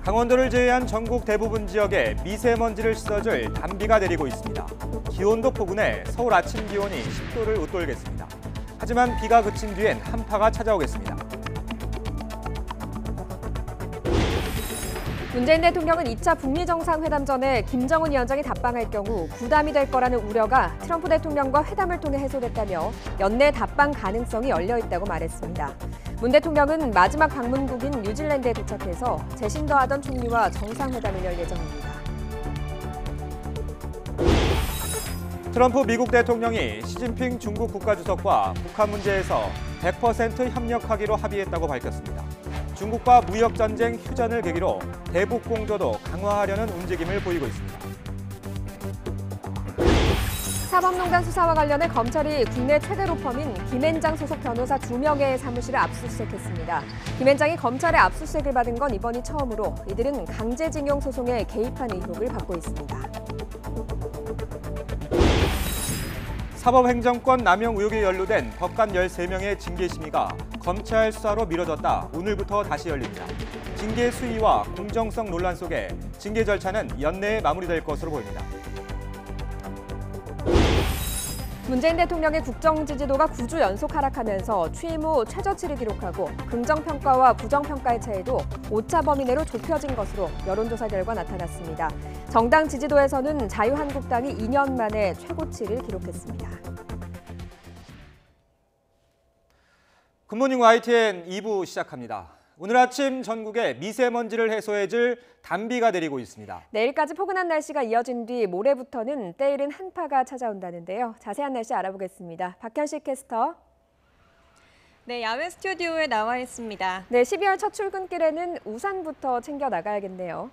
강원도를 제외한 전국 대부분 지역에 미세먼지를 씻어줄 단비가 내리고 있습니다. 기온도 포근해 서울 아침 기온이 10도를 웃돌겠습니다. 하지만 비가 그친 뒤엔 한파가 찾아오겠습니다. 문재인 대통령은 2차 북미 정상회담 전에 김정은 위원장이 답방할 경우 부담이 될 거라는 우려가 트럼프 대통령과 회담을 통해 해소됐다며 연내 답방 가능성이 열려 있다고 말했습니다. 문 대통령은 마지막 방문국인 뉴질랜드에 도착해서 제신도 아던 총리와 정상회담을 열 예정입니다. 트럼프 미국 대통령이 시진핑 중국 국가주석과 북한 문제에서 100% 협력하기로 합의했다고 밝혔습니다. 중국과 무역전쟁 휴전을 계기로 대북 공조도 강화하려는 움직임을 보이고 있습니다. 사법농단 수사와 관련해 검찰이 국내 최대 로펌인 김앤장 소속 변호사 2명의 사무실을 압수수색했습니다. 김앤장이 검찰의 압수수색을 받은 건 이번이 처음으로 이들은 강제징용 소송에 개입한 의혹을 받고 있습니다. 사법행정권 남용 의혹에 연루된 법관 13명의 징계 심의가 검찰 수사로 미뤄졌다 오늘부터 다시 열립니다. 징계 수위와 공정성 논란 속에 징계 절차는 연내에 마무리될 것으로 보입니다. 문재인 대통령의 국정 지지도가 9주 연속 하락하면서 취임 후 최저치를 기록하고 긍정평가와 부정평가의 차이도 오차 범위 내로 좁혀진 것으로 여론조사 결과 나타났습니다. 정당 지지도에서는 자유한국당이 2년 만에 최고치를 기록했습니다. 굿모닝 YTN 2부 시작합니다. 오늘 아침 전국에 미세먼지를 해소해줄 단비가 내리고 있습니다. 내일까지 포근한 날씨가 이어진 뒤 모레부터는 때이른 한파가 찾아온다는데요. 자세한 날씨 알아보겠습니다. 박현식 캐스터. 네, 야외 스튜디오에 나와 있습니다. 네, 12월 첫 출근길에는 우산부터 챙겨 나가야겠네요.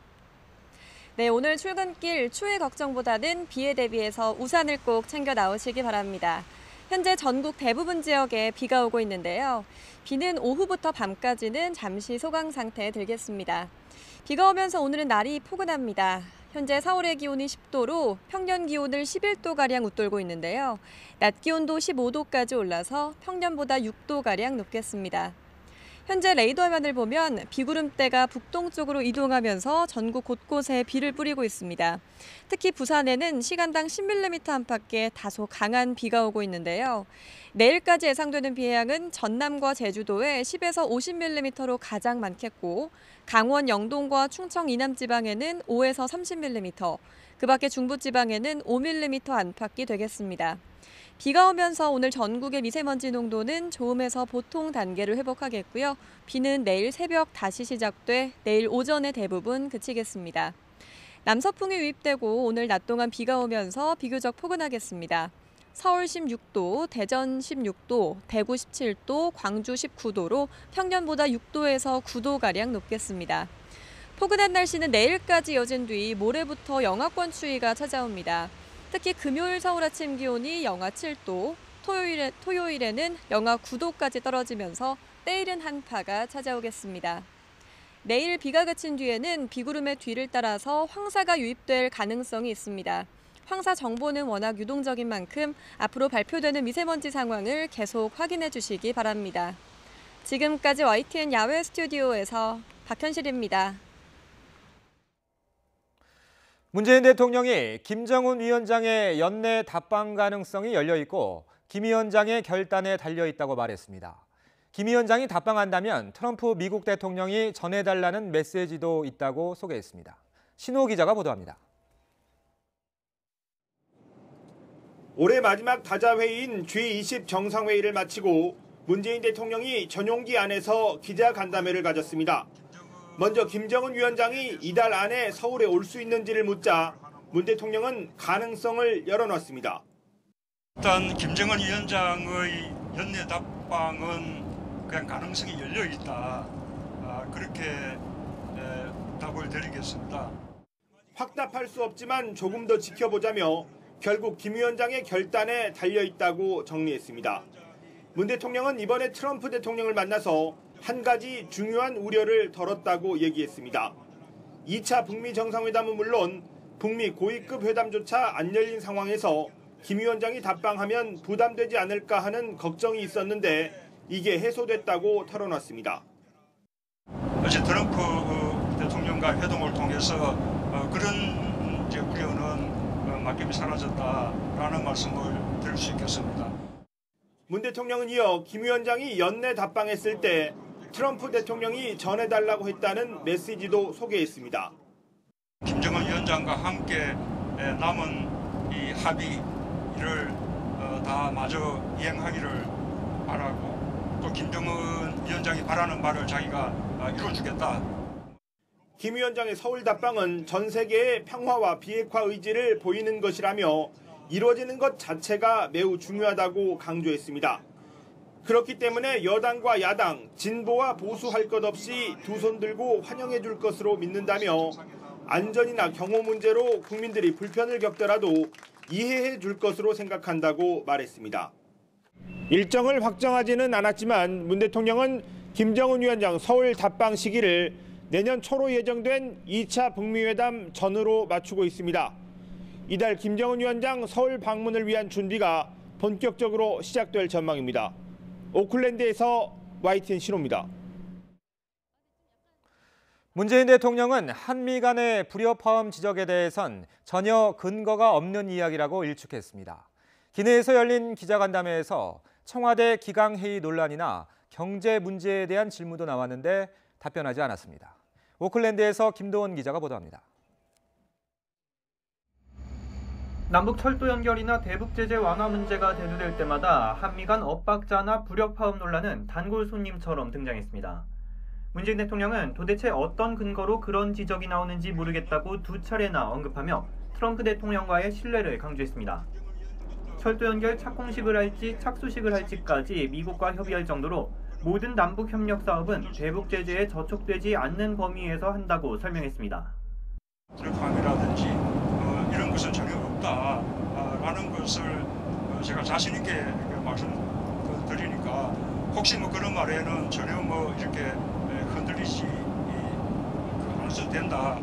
네, 오늘 출근길 추위 걱정보다는 비에 대비해서 우산을 꼭 챙겨 나오시기 바랍니다. 현재 전국 대부분 지역에 비가 오고 있는데요. 비는 오후부터 밤까지는 잠시 소강 상태에 들겠습니다. 비가 오면서 오늘은 날이 포근합니다. 현재 서울의 기온이 10도로 평년 기온을 11도가량 웃돌고 있는데요. 낮 기온도 15도까지 올라서 평년보다 6도가량 높겠습니다. 현재 레이더 화면을 보면 비구름대가 북동쪽으로 이동하면서 전국 곳곳에 비를 뿌리고 있습니다. 특히 부산에는 시간당 10mm 안팎의 다소 강한 비가 오고 있는데요. 내일까지 예상되는 비의 양은 전남과 제주도에 10에서 50mm로 가장 많겠고 강원 영동과 충청 이남 지방에는 5에서 30mm, 그 밖에 중부지방에는 5mm 안팎이 되겠습니다. 비가 오면서 오늘 전국의 미세먼지 농도는 좋음에서 보통 단계를 회복하겠고요. 비는 내일 새벽 다시 시작돼 내일 오전에 대부분 그치겠습니다. 남서풍이 유입되고 오늘 낮 동안 비가 오면서 비교적 포근하겠습니다. 서울 16도, 대전 16도, 대구 17도, 광주 19도로 평년보다 6도에서 9도가량 높겠습니다. 포근한 날씨는 내일까지 이어진 뒤 모레부터 영하권 추위가 찾아옵니다. 특히 금요일 서울 아침 기온이 영하 7도, 토요일에는 영하 9도까지 떨어지면서 때이른 한파가 찾아오겠습니다. 내일 비가 그친 뒤에는 비구름의 뒤를 따라서 황사가 유입될 가능성이 있습니다. 황사 정보는 워낙 유동적인 만큼 앞으로 발표되는 미세먼지 상황을 계속 확인해 주시기 바랍니다. 지금까지 YTN 야외 스튜디오에서 박현실입니다. 문재인 대통령이 김정은 위원장의 연내 답방 가능성이 열려 있고 김 위원장의 결단에 달려 있다고 말했습니다. 김 위원장이 답방한다면 트럼프 미국 대통령이 전해달라는 메시지도 있다고 소개했습니다. 신호 기자가 보도합니다. 올해 마지막 다자회의인 G20 정상회의를 마치고 문재인 대통령이 전용기 안에서 기자간담회를 가졌습니다. 먼저 김정은 위원장이 이달 안에 서울에 올 수 있는지를 묻자 문 대통령은 가능성을 열어놨습니다. 일단 김정은 위원장의 연내 답방은 그냥 가능성이 열려 있다. 그렇게 답을 드리겠습니다. 확답할 수 없지만 조금 더 지켜보자며 결국 김 위원장의 결단에 달려있다고 정리했습니다. 문 대통령은 이번에 트럼프 대통령을 만나서 한 가지 중요한 우려를 덜었다고 얘기했습니다. 2차 북미 정상회담은 물론 북미 고위급 회담조차 안 열린 상황에서 김 위원장이 답방하면 부담되지 않을까 하는 걱정이 있었는데 이게 해소됐다고 털어놨습니다. 어제 트럼프 대통령 대통령과 회동을 통해서 그런 이제 우려는 맡김이 사라졌다라는 말씀을 드릴 수 있겠습니다. 문 대통령은 이어 김 위원장이 연내 답방했을 때 트럼프 대통령이 전해달라고 했다는 메시지도 소개했습니다. 김정은 위원장과 함께 남은 이 합의를 다 마저 이행하기를 바라고 또 김정은 위원장이 바라는 바를 자기가 이루어주겠다. 김 위원장의 서울 답방은 전 세계의 평화와 비핵화 의지를 보이는 것이라며 이루어지는 것 자체가 매우 중요하다고 강조했습니다. 그렇기 때문에 여당과 야당, 진보와 보수 할 것 없이 두 손 들고 환영해 줄 것으로 믿는다며 안전이나 경호 문제로 국민들이 불편을 겪더라도 이해해 줄 것으로 생각한다고 말했습니다. 일정을 확정하지는 않았지만 문 대통령은 김정은 위원장 서울 답방 시기를 내년 초로 예정된 2차 북미회담 전으로 맞추고 있습니다. 이달 김정은 위원장 서울 방문을 위한 준비가 본격적으로 시작될 전망입니다. 오클랜드에서 YTN 신호입니다. 문재인 대통령은 한미 간의 불협화음 지적에 대해선 전혀 근거가 없는 이야기라고 일축했습니다. 기내에서 열린 기자간담회에서 청와대 기강회의 논란이나 경제 문제에 대한 질문도 나왔는데 답변하지 않았습니다. 오클랜드에서 김도원 기자가 보도합니다. 남북 철도 연결이나 대북 제재 완화 문제가 대두될 때마다 한미 간 엇박자나 불협화음 논란은 단골 손님처럼 등장했습니다. 문재인 대통령은 도대체 어떤 근거로 그런 지적이 나오는지 모르겠다고 두 차례나 언급하며 트럼프 대통령과의 신뢰를 강조했습니다. 철도 연결 착공식을 할지 착수식을 할지까지 미국과 협의할 정도로 모든 남북 협력 사업은 대북 제재에 저촉되지 않는 범위에서 한다고 설명했습니다. 불협화음이라든지 이런 것은 전혀 없다라는 것을 제가 자신 있게 말씀드리니까 혹시 그런 말에는 전혀 이렇게 흔들리지 않아도 된다.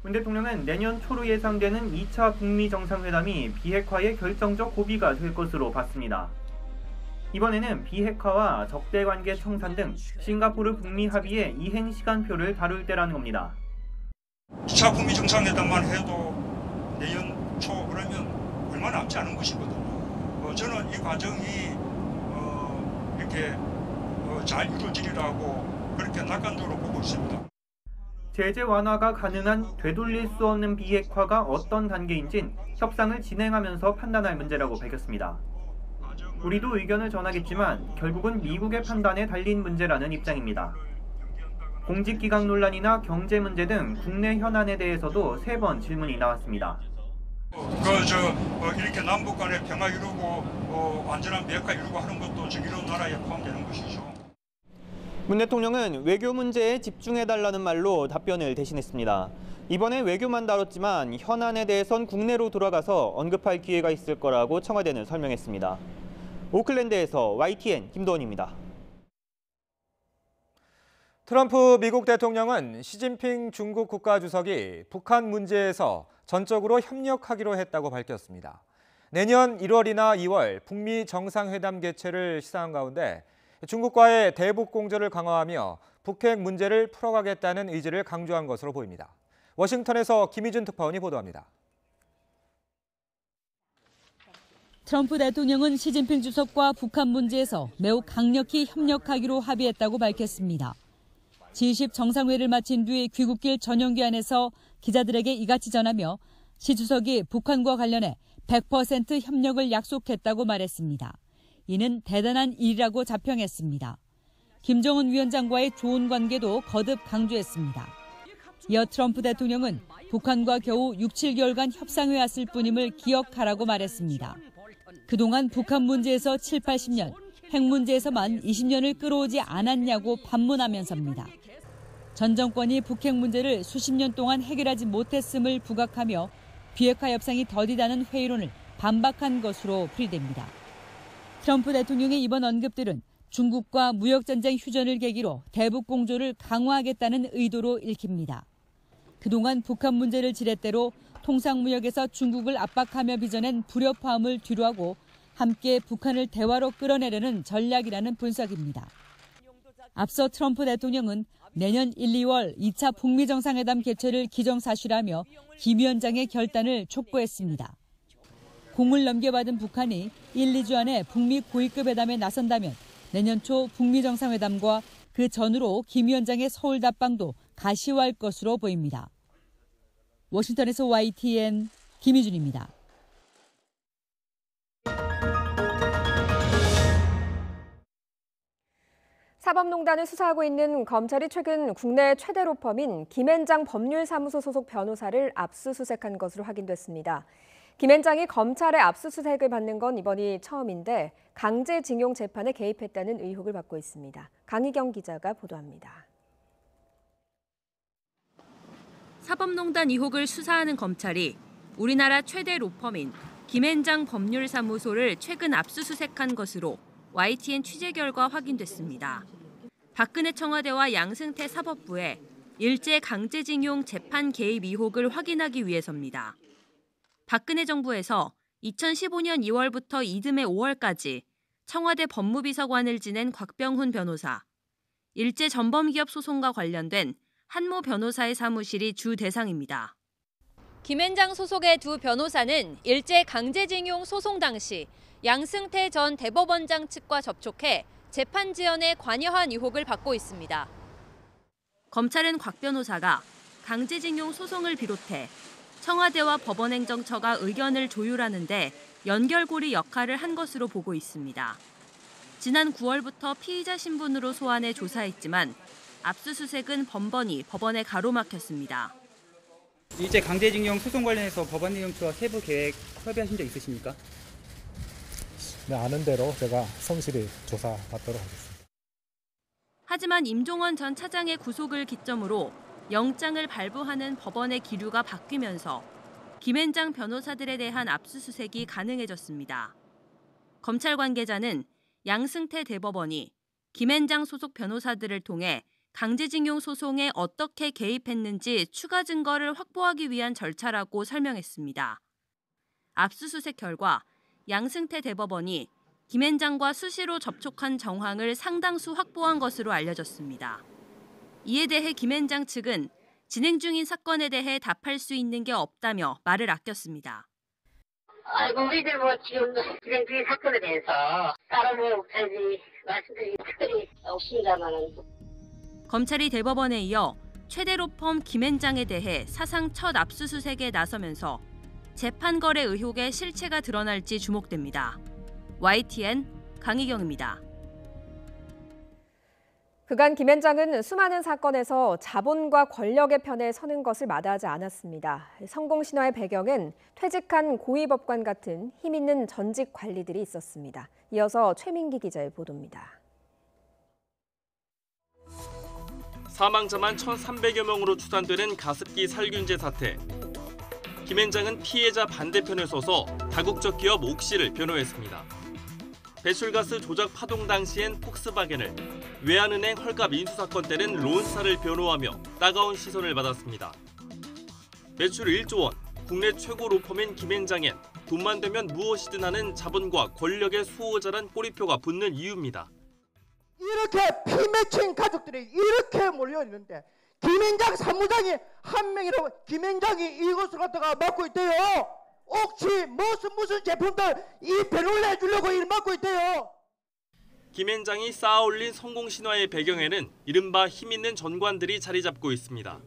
문 대통령은 내년 초로 예상되는 2차 북미 정상회담이 비핵화의 결정적 고비가 될 것으로 봤습니다. 이번에는 비핵화와 적대관계 청산 등 싱가포르 북미 합의의 이행 시간표를 다룰 때라는 겁니다. 2차 북미 정상회담만 해도 내년 초 그러면 얼마 남지 않은 것이거든요. 저는 이 과정이 이렇게 잘 이루어지리라고 그렇게 낙관적으로 보고 있습니다. 제재 완화가 가능한 되돌릴 수 없는 비핵화가 어떤 단계인진 협상을 진행하면서 판단할 문제라고 밝혔습니다. 우리도 의견을 전하겠지만 결국은 미국의 판단에 달린 문제라는 입장입니다. 공직기강 논란이나 경제 문제 등 국내 현안에 대해서도 3번 질문이 나왔습니다. 이렇게 남북 간의 평화 이루고 완전한 비핵화 이루고 하는 것도 정의로운 나라에 포함되는 것이죠. 문 대통령은 외교 문제에 집중해달라는 말로 답변을 대신했습니다. 이번에 외교만 다뤘지만 현안에 대해선 국내로 돌아가서 언급할 기회가 있을 거라고 청와대는 설명했습니다. 오클랜드에서 YTN 김도원입니다. 트럼프 미국 대통령은 시진핑 중국 국가주석이 북한 문제에서 전적으로 협력하기로 했다고 밝혔습니다. 내년 1월이나 2월 북미 정상회담 개최를 시사한 가운데 중국과의 대북 공조를 강화하며 북핵 문제를 풀어가겠다는 의지를 강조한 것으로 보입니다. 워싱턴에서 김희준 특파원이 보도합니다. 트럼프 대통령은 시진핑 주석과 북한 문제에서 매우 강력히 협력하기로 합의했다고 밝혔습니다. G20 정상회를 마친 뒤 귀국길 전용기안에서 기자들에게 이같이 전하며 시 주석이 북한과 관련해 100% 협력을 약속했다고 말했습니다. 이는 대단한 일이라고 자평했습니다. 김정은 위원장과의 좋은 관계도 거듭 강조했습니다. 이어 트럼프 대통령은 북한과 겨우 6, 7개월간 협상해왔을 뿐임을 기억하라고 말했습니다. 그동안 북한 문제에서 7, 80년, 핵 문제에서만 20년을 끌어오지 않았냐고 반문하면서입니다. 전 정권이 북핵 문제를 수십 년 동안 해결하지 못했음을 부각하며 비핵화 협상이 더디다는 회의론을 반박한 것으로 풀이됩니다. 트럼프 대통령의 이번 언급들은 중국과 무역전쟁 휴전을 계기로 대북 공조를 강화하겠다는 의도로 읽힙니다. 그동안 북한 문제를 지렛대로 통상무역에서 중국을 압박하며 빚어낸 불협화음을 뒤로하고 함께 북한을 대화로 끌어내려는 전략이라는 분석입니다. 앞서 트럼프 대통령은 내년 1, 2월 2차 북미 정상회담 개최를 기정사실하며 김 위원장의 결단을 촉구했습니다. 공을 넘겨받은 북한이 1, 2주 안에 북미 고위급 회담에 나선다면 내년 초 북미 정상회담과 그 전으로 김 위원장의 서울 답방도 가시화할 것으로 보입니다. 워싱턴에서 YTN 김희준입니다. 사법농단을 수사하고 있는 검찰이 최근 국내 최대 로펌인 김앤장 법률사무소 소속 변호사를 압수수색한 것으로 확인됐습니다. 김앤장이 검찰의 압수수색을 받는 건 이번이 처음인데 강제징용 재판에 개입했다는 의혹을 받고 있습니다. 강희경 기자가 보도합니다. 사법농단 의혹을 수사하는 검찰이 우리나라 최대 로펌인 김앤장 법률사무소를 최근 압수수색한 것으로 YTN 취재 결과 확인됐습니다. 박근혜 청와대와 양승태 사법부에 일제 강제징용 재판 개입 의혹을 확인하기 위해서입니다. 박근혜 정부에서 2015년 2월부터 이듬해 5월까지 청와대 법무비서관을 지낸 곽병훈 변호사, 일제 전범기업 소송과 관련된 한모 변호사의 사무실이 주 대상입니다. 김앤장 소속의 두 변호사는 일제 강제징용 소송 당시 양승태 전 대법원장 측과 접촉해 재판 지연에 관여한 의혹을 받고 있습니다. 검찰은 곽 변호사가 강제징용 소송을 비롯해 청와대와 법원행정처가 의견을 조율하는 데 연결고리 역할을 한 것으로 보고 있습니다. 지난 9월부터 피의자 신분으로 소환해 조사했지만 압수수색은 번번이 법원에 가로막혔습니다. 일제 강제징용 소송 관련해서 법원행정처와 세부 계획 협의하신 적 있으십니까? 네, 아는 대로 제가 성실히 조사받도록 하겠습니다. 하지만 임종원 전 차장의 구속을 기점으로 영장을 발부하는 법원의 기류가 바뀌면서 김앤장 변호사들에 대한 압수수색이 가능해졌습니다. 검찰 관계자는 양승태 대법원이 김앤장 소속 변호사들을 통해 강제징용 소송에 어떻게 개입했는지 추가 증거를 확보하기 위한 절차라고 설명했습니다. 압수수색 결과 양승태 대법원이 김앤장과 수시로 접촉한 정황을 상당수 확보한 것으로 알려졌습니다. 이에 대해 김앤장 측은 진행 중인 사건에 대해 답할 수 있는 게 없다며 말을 아꼈습니다. 우리들 지금 진행 중인 사건에 대해서 따로 말씀드릴 특별히 없습니다만은. 검찰이 대법원에 이어 최대 로펌 김앤장에 대해 사상 첫 압수수색에 나서면서 재판 거래 의혹의 실체가 드러날지 주목됩니다. YTN 강희경입니다. 그간 김앤장은 수많은 사건에서 자본과 권력의 편에 서는 것을 마다하지 않았습니다. 성공 신화의 배경엔 퇴직한 고위법관 같은 힘 있는 전직 관리들이 있었습니다. 이어서 최민기 기자의 보도입니다. 사망자만 1,300여 명으로 추산되는 가습기 살균제 사태. 김앤장은 피해자 반대편에 서서 다국적 기업 옥시를 변호했습니다. 배출가스 조작 파동 당시엔 폭스바겐을, 외환은행 헐값 인수 사건 때는 론스타를 변호하며 따가운 시선을 받았습니다. 매출 1조 원, 국내 최고 로펌인 김앤장엔 돈만 되면 무엇이든 하는 자본과 권력의 수호자란 꼬리표가 붙는 이유입니다. 이렇게 피 맺힌 가족들이 이렇게 몰려있는데 김앤장 사무장이 한 명이라고 김앤장이 이것을 갖다가 맡고 있대요. 옥시 무슨 제품들 이 변호를 해주려고 일 맡고 있대요. 김앤장이 쌓아올린 성공 신화의 배경에는 이른바 힘있는 전관들이 자리 잡고 있습니다.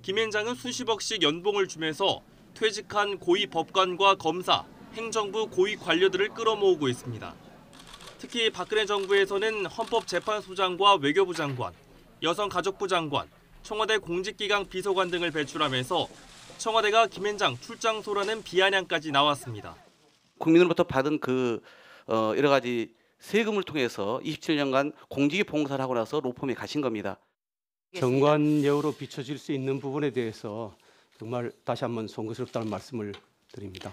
김앤장은 수십억씩 연봉을 주면서 퇴직한 고위 법관과 검사, 행정부 고위 관료들을 끌어모으고 있습니다. 특히 박근혜 정부에서는 헌법재판소장과 외교부 장관, 여성가족부 장관, 청와대 공직기강 비서관 등을 배출하면서 청와대가 김앤장 출장소라는 비아냥까지 나왔습니다. 국민으로부터 받은 여러 가지 세금을 통해서 27년간 공직에 봉사를 하고 나서 로펌에 가신 겁니다. 정관예우로 비춰질 수 있는 부분에 대해서 정말 다시 한번 송구스럽다는 말씀을 드립니다.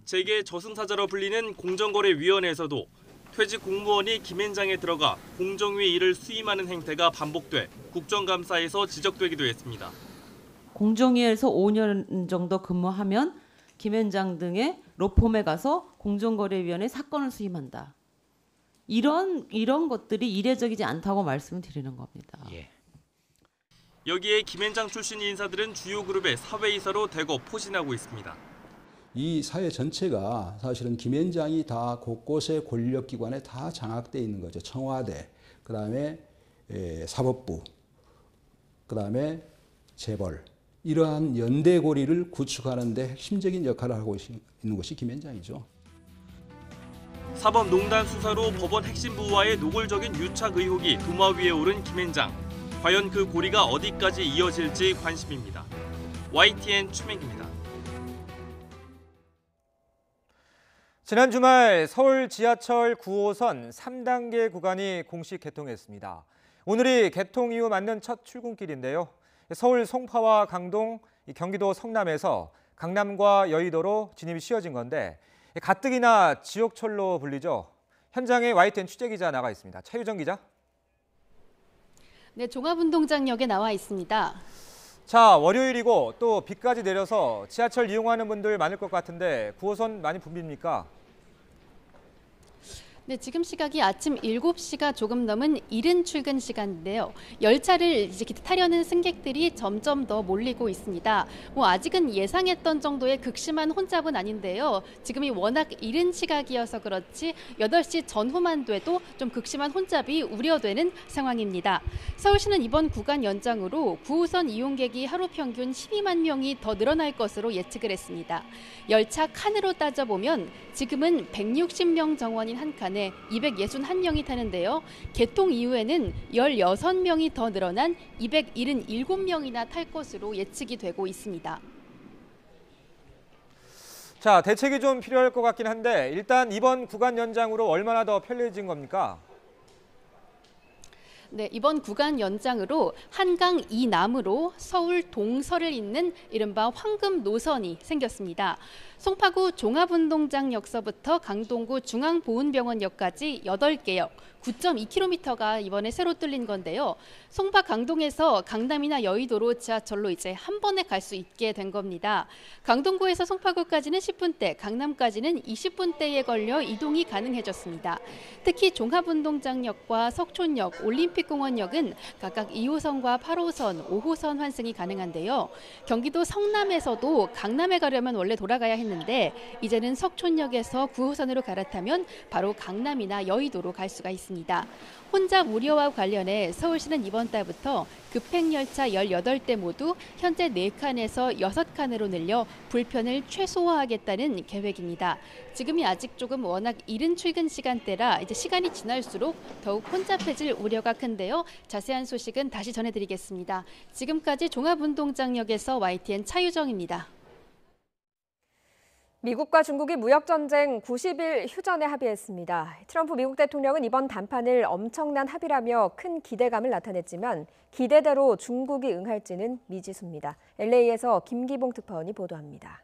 재계 저승사자로 불리는 공정거래위원회에서도 퇴직 공무원이 김앤장에 들어가 공정위 일을 수임하는 행태가 반복돼 국정감사에서 지적되기도 했습니다. 공정위에서 5년 정도 근무하면 김앤장 등의 로펌에 가서 공정거래위원회 사건을 수임한다. 이런 것들이 이례적이지 않다고 말씀을 드리는 겁니다. 여기에 김앤장 출신 인사들은 주요 그룹의 사회이사로 대거 포진하고 있습니다. 이 사회 전체가 사실은 김앤장이 다 곳곳의 권력기관에 다 장악되어 있는 거죠. 청와대, 그다음에 사법부, 그다음에 재벌. 이러한 연대고리를 구축하는 데 핵심적인 역할을 하고 있는 것이 김앤장이죠. 사법농단 수사로 법원 핵심 부와의 노골적인 유착 의혹이 도마 위에 오른 김앤장. 과연 그 고리가 어디까지 이어질지 관심입니다. YTN 최민기입니다. 지난 주말 서울 지하철 9호선 3단계 구간이 공식 개통했습니다. 오늘이 개통 이후 맞는 첫 출근길인데요. 서울 송파와 강동, 경기도 성남에서 강남과 여의도로 진입이 쉬워진 건데 가뜩이나 지옥철로 불리죠. 현장에 YTN 취재기자 나가 있습니다. 차유정 기자. 네, 종합운동장역에 나와 있습니다. 자, 월요일이고 또 비까지 내려서 지하철 이용하는 분들 많을 것 같은데 9호선 많이 붐빕니까? 네, 지금 시각이 아침 7시가 조금 넘은 이른 출근 시간인데요. 열차를 이제 타려는 승객들이 점점 더 몰리고 있습니다. 아직은 예상했던 정도의 극심한 혼잡은 아닌데요. 지금이 워낙 이른 시각이어서 그렇지 8시 전후만 돼도 좀 극심한 혼잡이 우려되는 상황입니다. 서울시는 이번 구간 연장으로 9호선 이용객이 하루 평균 12만 명이 더 늘어날 것으로 예측을 했습니다. 열차 칸으로 따져보면 지금은 160명 정원인 한 칸에 261명이 타는데요. 개통 이후에는 16명이 더 늘어난 277명이나 탈 것으로 예측이 되고 있습니다. 자, 대책이 좀 필요할 것 같긴 한데 일단 이번 구간 연장으로 얼마나 더 편리해진 겁니까? 네, 이번 구간 연장으로 한강 이남으로 서울 동서를 잇는 이른바 황금 노선이 생겼습니다. 송파구 종합운동장역서부터 강동구 중앙보훈병원역까지 8개역, 9.2km가 이번에 새로 뚫린 건데요. 송파 강동에서 강남이나 여의도로 지하철로 이제 한 번에 갈 수 있게 된 겁니다. 강동구에서 송파구까지는 10분대, 강남까지는 20분대에 걸려 이동이 가능해졌습니다. 특히 종합운동장역과 석촌역, 올림픽공원역은 각각 2호선과 8호선, 5호선 환승이 가능한데요. 경기도 성남에서도 강남에 가려면 원래 돌아가야 했는데 이제는 석촌역에서 9호선으로 갈아타면 바로 강남이나 여의도로 갈 수가 있습니다. 혼잡 우려와 관련해 서울시는 이번 달부터 급행열차 18대 모두 현재 4칸에서 6칸으로 늘려 불편을 최소화하겠다는 계획입니다. 지금이 아직 조금 워낙 이른 출근 시간대라 이제 시간이 지날수록 더욱 혼잡해질 우려가 큰데요. 자세한 소식은 다시 전해드리겠습니다. 지금까지 종합운동장역에서 YTN 차유정입니다. 미국과 중국이 무역전쟁 90일 휴전에 합의했습니다. 트럼프 미국 대통령은 이번 담판을 엄청난 합의라며 큰 기대감을 나타냈지만 기대대로 중국이 응할지는 미지수입니다. LA에서 김기봉 특파원이 보도합니다.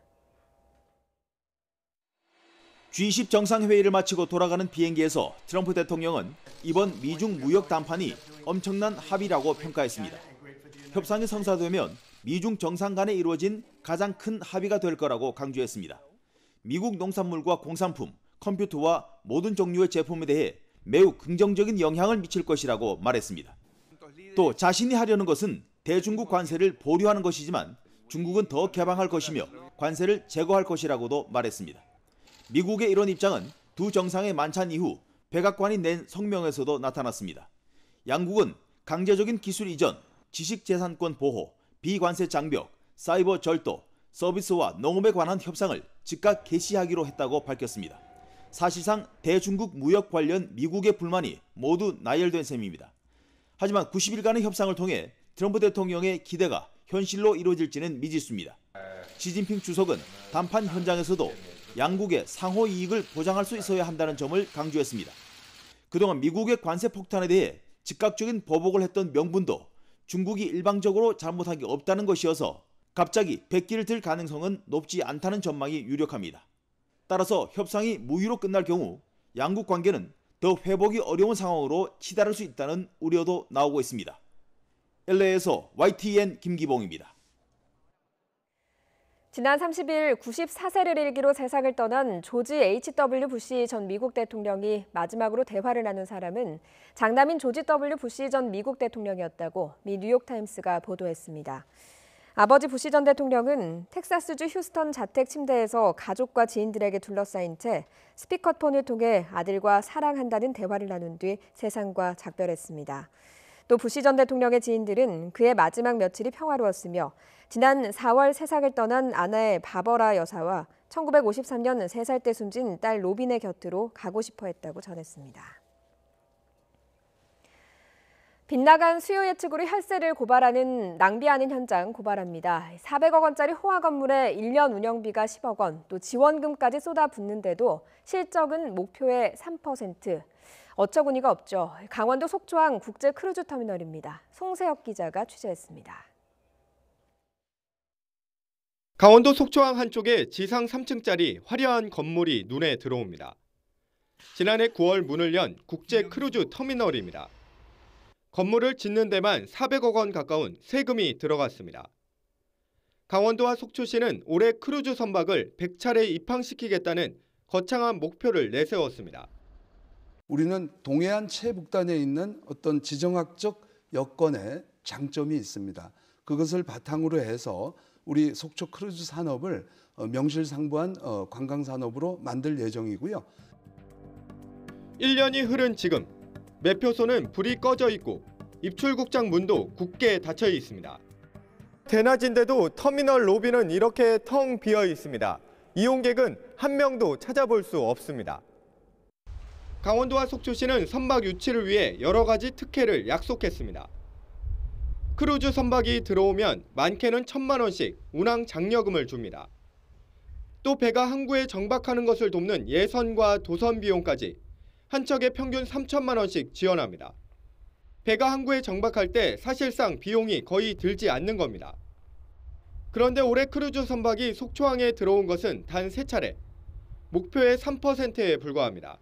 G20 정상회의를 마치고 돌아가는 비행기에서 트럼프 대통령은 이번 미중 무역 담판이 엄청난 합의라고 평가했습니다. 협상이 성사되면 미중 정상 간에 이루어진 가장 큰 합의가 될 거라고 강조했습니다. 미국 농산물과 공산품, 컴퓨터와 모든 종류의 제품에 대해 매우 긍정적인 영향을 미칠 것이라고 말했습니다. 또 자신이 하려는 것은 대중국 관세를 보류하는 것이지만 중국은 더 개방할 것이며 관세를 제거할 것이라고도 말했습니다. 미국의 이런 입장은 두 정상의 만찬 이후 백악관이 낸 성명에서도 나타났습니다. 양국은 강제적인 기술 이전, 지식재산권 보호, 비관세 장벽, 사이버 절도, 서비스와 농업에 관한 협상을 즉각 개시하기로 했다고 밝혔습니다. 사실상 대중국 무역 관련 미국의 불만이 모두 나열된 셈입니다. 하지만 90일간의 협상을 통해 트럼프 대통령의 기대가 현실로 이루어질지는 미지수입니다. 시진핑 주석은 담판 현장에서도 양국의 상호 이익을 보장할 수 있어야 한다는 점을 강조했습니다. 그동안 미국의 관세 폭탄에 대해 즉각적인 보복을 했던 명분도 중국이 일방적으로 잘못한 게 없다는 것이어서 갑자기 백기를 들 가능성은 높지 않다는 전망이 유력합니다. 따라서 협상이 무위로 끝날 경우 양국 관계는 더 회복이 어려운 상황으로 치달을 수 있다는 우려도 나오고 있습니다. LA에서 YTN 김기봉입니다. 지난 30일 94세를 일기로 세상을 떠난 조지 H.W. 부시 전 미국 대통령이 마지막으로 대화를 나눈 사람은 장남인 조지 W. 부시 전 미국 대통령이었다고 미 뉴욕타임스가 보도했습니다. 아버지 부시 전 대통령은 텍사스주 휴스턴 자택 침대에서 가족과 지인들에게 둘러싸인 채 스피커폰을 통해 아들과 사랑한다는 대화를 나눈 뒤 세상과 작별했습니다. 또 부시 전 대통령의 지인들은 그의 마지막 며칠이 평화로웠으며 지난 4월 세상을 떠난 아내 바버라 여사와 1953년 3살 때 숨진 딸 로빈의 곁으로 가고 싶어 했다고 전했습니다. 빗나간 수요 예측으로 혈세를 고발하는 낭비하는 현장 고발합니다. 400억 원짜리 호화 건물에 1년 운영비가 10억 원, 또 지원금까지 쏟아붓는데도 실적은 목표의 3%. 어처구니가 없죠. 강원도 속초항 국제 크루즈 터미널입니다. 송세혁 기자가 취재했습니다. 강원도 속초항 한쪽에 지상 3층짜리 화려한 건물이 눈에 들어옵니다. 지난해 9월 문을 연 국제 크루즈 터미널입니다. 건물을 짓는 데만 400억 원 가까운 세금이 들어갔습니다. 강원도와 속초시는 올해 크루즈 선박을 100차례 입항시키겠다는 거창한 목표를 내세웠습니다. 우리는 동해안 최북단에 있는 어떤 지정학적 여건에 장점이 있습니다. 그것을 바탕으로 해서 우리 속초 크루즈 산업을 명실상부한 관광 산업으로 만들 예정이고요. 1년이 흐른 지금 매표소는 불이 꺼져 있고 입출국장 문도 굳게 닫혀 있습니다. 대낮인데도 터미널 로비는 이렇게 텅 비어 있습니다. 이용객은 한 명도 찾아볼 수 없습니다. 강원도와 속초시는 선박 유치를 위해 여러 가지 특혜를 약속했습니다. 크루즈 선박이 들어오면 많게는 1,000만 원씩 운항 장려금을 줍니다. 또 배가 항구에 정박하는 것을 돕는 예선과 도선 비용까지 한 척에 평균 3천만 원씩 지원합니다. 배가 항구에 정박할 때 사실상 비용이 거의 들지 않는 겁니다. 그런데 올해 크루즈 선박이 속초항에 들어온 것은 단 3차례, 목표의 3%에 불과합니다.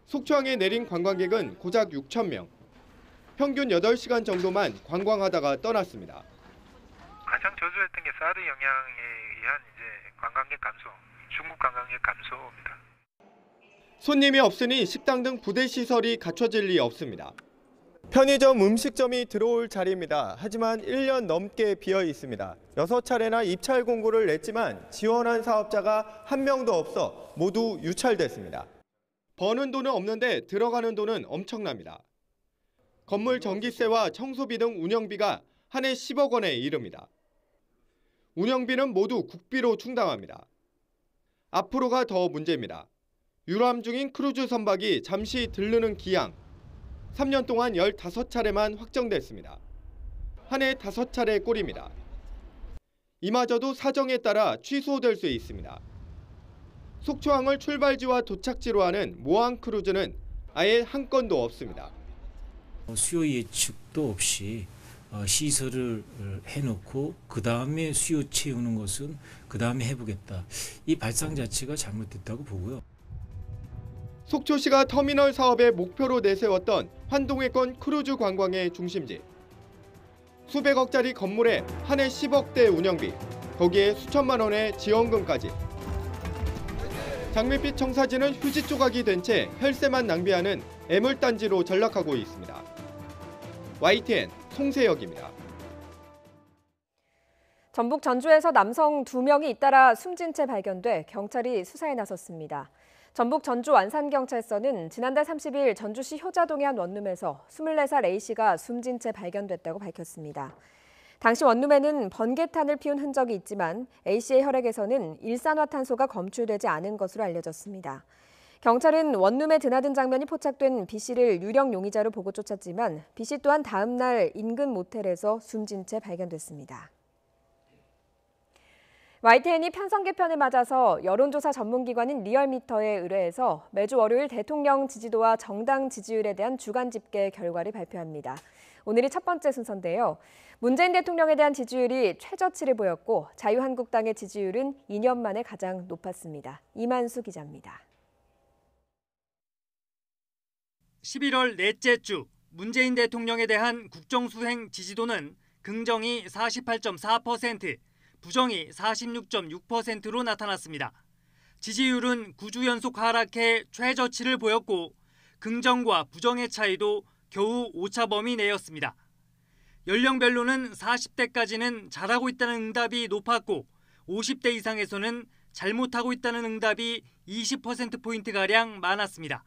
속초항에 내린 관광객은 고작 6천 명, 평균 8시간 정도만 관광하다가 떠났습니다. 가장 저조했던 게 사드 영향에 의한 관광객 감소, 중국 관광객 감소입니다. 손님이 없으니 식당 등 부대 시설이 갖춰질 리 없습니다. 편의점, 음식점이 들어올 자리입니다. 하지만 1년 넘게 비어 있습니다. 6차례나 입찰 공고를 냈지만 지원한 사업자가 한 명도 없어 모두 유찰됐습니다. 버는 돈은 없는데 들어가는 돈은 엄청납니다. 건물 전기세와 청소비 등 운영비가 한 해 10억 원에 이릅니다. 운영비는 모두 국비로 충당합니다. 앞으로가 더 문제입니다. 유람 중인 크루즈 선박이 잠시 들르는 기항, 3년 동안 15차례만 확정됐습니다. 한 해 5차례 꼴입니다. 이마저도 사정에 따라 취소될 수 있습니다. 속초항을 출발지와 도착지로 하는 모항 크루즈는 아예 한 건도 없습니다. 수요 예측도 없이 시설을 해놓고 그 다음에 수요 채우는 것은 그 다음에 해보겠다. 이 발상 자체가 잘못됐다고 보고요. 속초시가 터미널 사업의 목표로 내세웠던 환동해권 크루즈 관광의 중심지. 수백억짜리 건물에 한 해 10억대 운영비, 거기에 수천만 원의 지원금까지. 장밋빛 청사진은 휴지 조각이 된 채 혈세만 낭비하는 애물단지로 전락하고 있습니다. YTN 송세혁입니다. 전북 전주에서 남성 2명이 잇따라 숨진 채 발견돼 경찰이 수사에 나섰습니다. 전북 전주 완산경찰서는 지난달 30일 전주시 효자동의 한 원룸에서 24살 A씨가 숨진 채 발견됐다고 밝혔습니다. 당시 원룸에는 번개탄을 피운 흔적이 있지만 A씨의 혈액에서는 일산화탄소가 검출되지 않은 것으로 알려졌습니다. 경찰은 원룸에 드나든 장면이 포착된 B씨를 유령 용의자로 보고 쫓았지만 B씨 또한 다음 날 인근 모텔에서 숨진 채 발견됐습니다. YTN이 편성 개편을 맞아서 여론조사 전문기관인 리얼미터에 의뢰해서 매주 월요일 대통령 지지도와 정당 지지율에 대한 주간 집계 결과를 발표합니다. 오늘이 첫 번째 순서인데요. 문재인 대통령에 대한 지지율이 최저치를 보였고 자유한국당의 지지율은 2년 만에 가장 높았습니다. 이만수 기자입니다. 11월 넷째 주 문재인 대통령에 대한 국정수행 지지도는 긍정이 48.4%, 부정이 46.6%로 나타났습니다. 지지율은 9주 연속 하락해 최저치를 보였고 긍정과 부정의 차이도 겨우 오차 범위 내였습니다. 연령별로는 40대까지는 잘하고 있다는 응답이 높았고 50대 이상에서는 잘못하고 있다는 응답이 20%포인트가량 많았습니다.